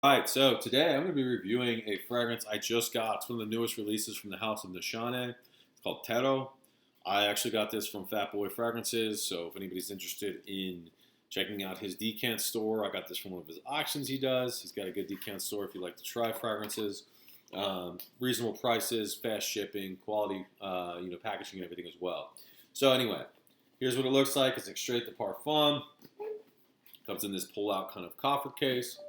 Alright, so today I'm going to be reviewing a fragrance I just got. It's one of the newest releases from the house of Nishane. It's called Tero. I actually got this from Fat Boy Fragrances, so if anybody's interested in checking out his decant store, I got this from one of his auctions he does. He's got a good decant store if you like to try fragrances. Reasonable prices, fast shipping, quality packaging and everything as well. So anyway, here's what it looks like. It's Extrait de Parfum. Comes in this pull-out kind of coffer case.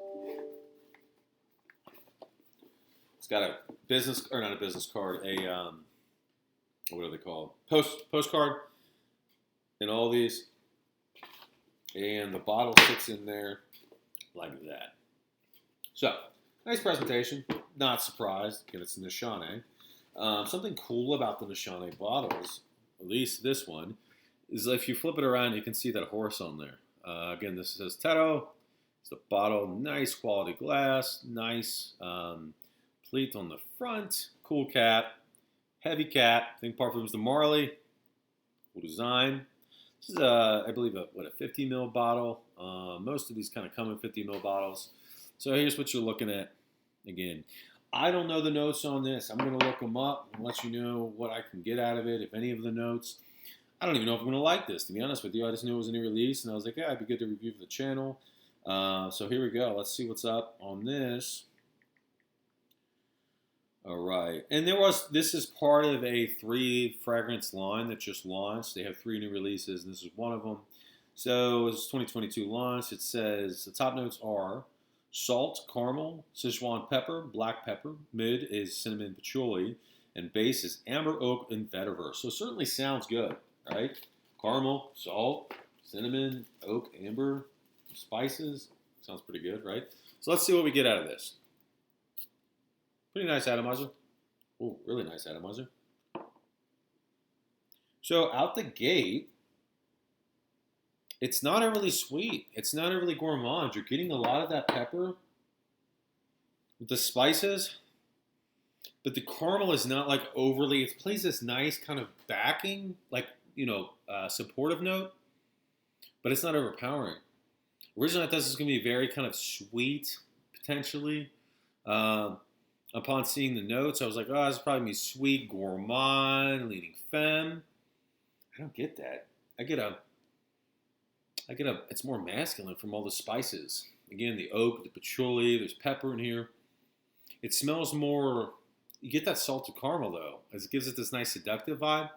It's got a business, or not a business card, what are they called? Postcard in all these. And the bottle sits in there like that. So, nice presentation. Not surprised. Again, it's Nishane. Something cool about the Nishane bottles, at least this one, is if you flip it around, you can see that horse on there. Again, this says Tero. It's the bottle. Nice quality glass. Nice pleat on the front. Cool cap. Heavy cap. I think Parfums de Marly. Cool design. This is, I believe, a 50 ml bottle. Most of these kind of come in 50 ml bottles. So here's what you're looking at. Again, I don't know the notes on this. I'm going to look them up and let you know what I can get out of it, if any of the notes. I don't even know if I'm going to like this, to be honest with you. I just knew it was a new release, and I was like, yeah, it'd be good to review for the channel. So here we go. Let's see what's up on this. All right. And this is part of a 3 fragrance line that just launched. They have 3 new releases, and this is one of them. So it's 2022 launch. It says the top notes are salt, caramel, Sichuan pepper, black pepper. Mid is cinnamon patchouli, and base is amber, oak, and vetiver. So it certainly sounds good, right? Caramel, salt, cinnamon, oak, amber, spices. Sounds pretty good, right? So let's see what we get out of this. Pretty nice atomizer. Oh, really nice atomizer. So out the gate, it's not overly sweet. It's not overly gourmand. You're getting a lot of that pepper with the spices, but the caramel is not like overly. It plays this nice kind of backing, like supportive note, but it's not overpowering. Originally, I thought this was going to be very kind of sweet, potentially. Upon seeing the notes, I was like, oh, this is probably going to be sweet, gourmand, leaning femme. I don't get that. I get a, it's more masculine from all the spices. Again, the oak, the patchouli, there's pepper in here. It smells more, you get that salted caramel though. It gives it this nice seductive vibe.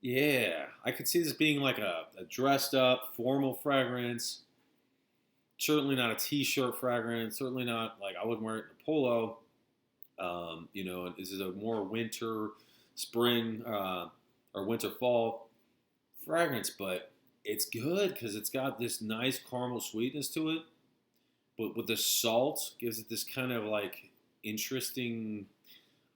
Yeah, I could see this being like a dressed up, formal fragrance. Certainly not a t-shirt fragrance. Certainly not like I wouldn't wear it in a polo. This is a more winter, spring, or winter, fall fragrance, but it's good because it's got this nice caramel sweetness to it. But with the salt, gives it this kind of like interesting,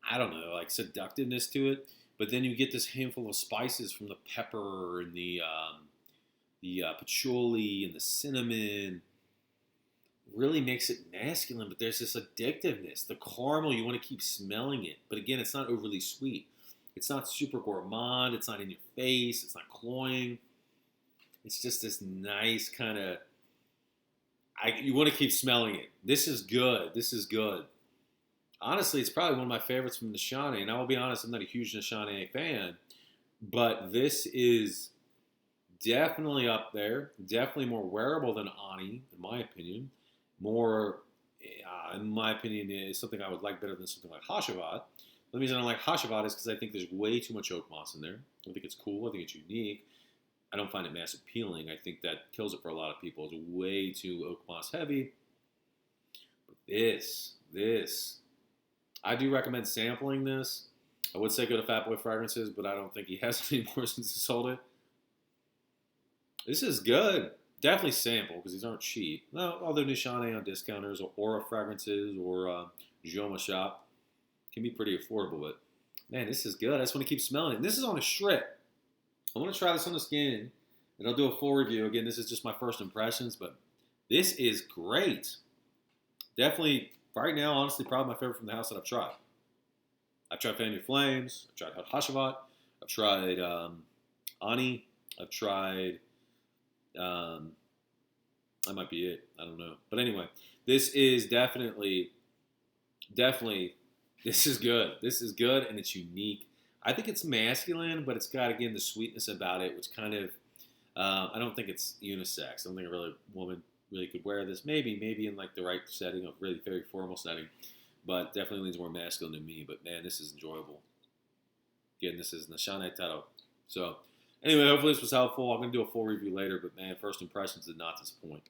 I don't know, like seductiveness to it. But then you get this handful of spices from the pepper and the patchouli and the cinnamon. Really makes it masculine, but there's this addictiveness. The caramel, you want to keep smelling it. But again, it's not overly sweet. It's not super gourmand. It's not in your face. It's not cloying. It's just this nice kind of, you want to keep smelling it. This is good. This is good. Honestly, it's probably one of my favorites from Nishane. And I will be honest, I'm not a huge Nishane fan. But this is definitely up there. Definitely more wearable than Ani, in my opinion. More, in my opinion, is something I would like better than something like Hashavat. The reason I don't like Hashavat is because I think there's way too much oak moss in there. I don't think it's cool. I think it's unique. I don't find it mass appealing. I think that kills it for a lot of people. It's way too oak moss heavy. But this, I do recommend sampling this. I would say go to Fat Boy Fragrances, but I don't think he has any more since he sold it. This is good. Definitely sample because these aren't cheap. No, although Nishane on discounters or Aura Fragrances or Joma Shop can be pretty affordable. But man, this is good. I just want to keep smelling it. And this is on a strip. I want to try this on the skin, and I'll do a full review. Again, this is just my first impressions, but this is great. Definitely, right now, honestly, probably my favorite from the house that I've tried. I've tried Fan Your Flames. I've tried Hashavat. I've tried Ani. I've tried, that might be it. I don't know. But anyway, This is definitely, this is good. This is good, and it's unique. I think it's masculine, but it's got, again, the sweetness about it, which kind of, I don't think it's unisex. I don't think a really woman really could wear this. Maybe in like the right setting, a really very formal setting, but definitely leans more masculine to me. But man, this is enjoyable. Again, this is Nishane Tero. So anyway, hopefully this was helpful. I'm going to do a full review later, but man, first impressions did not disappoint.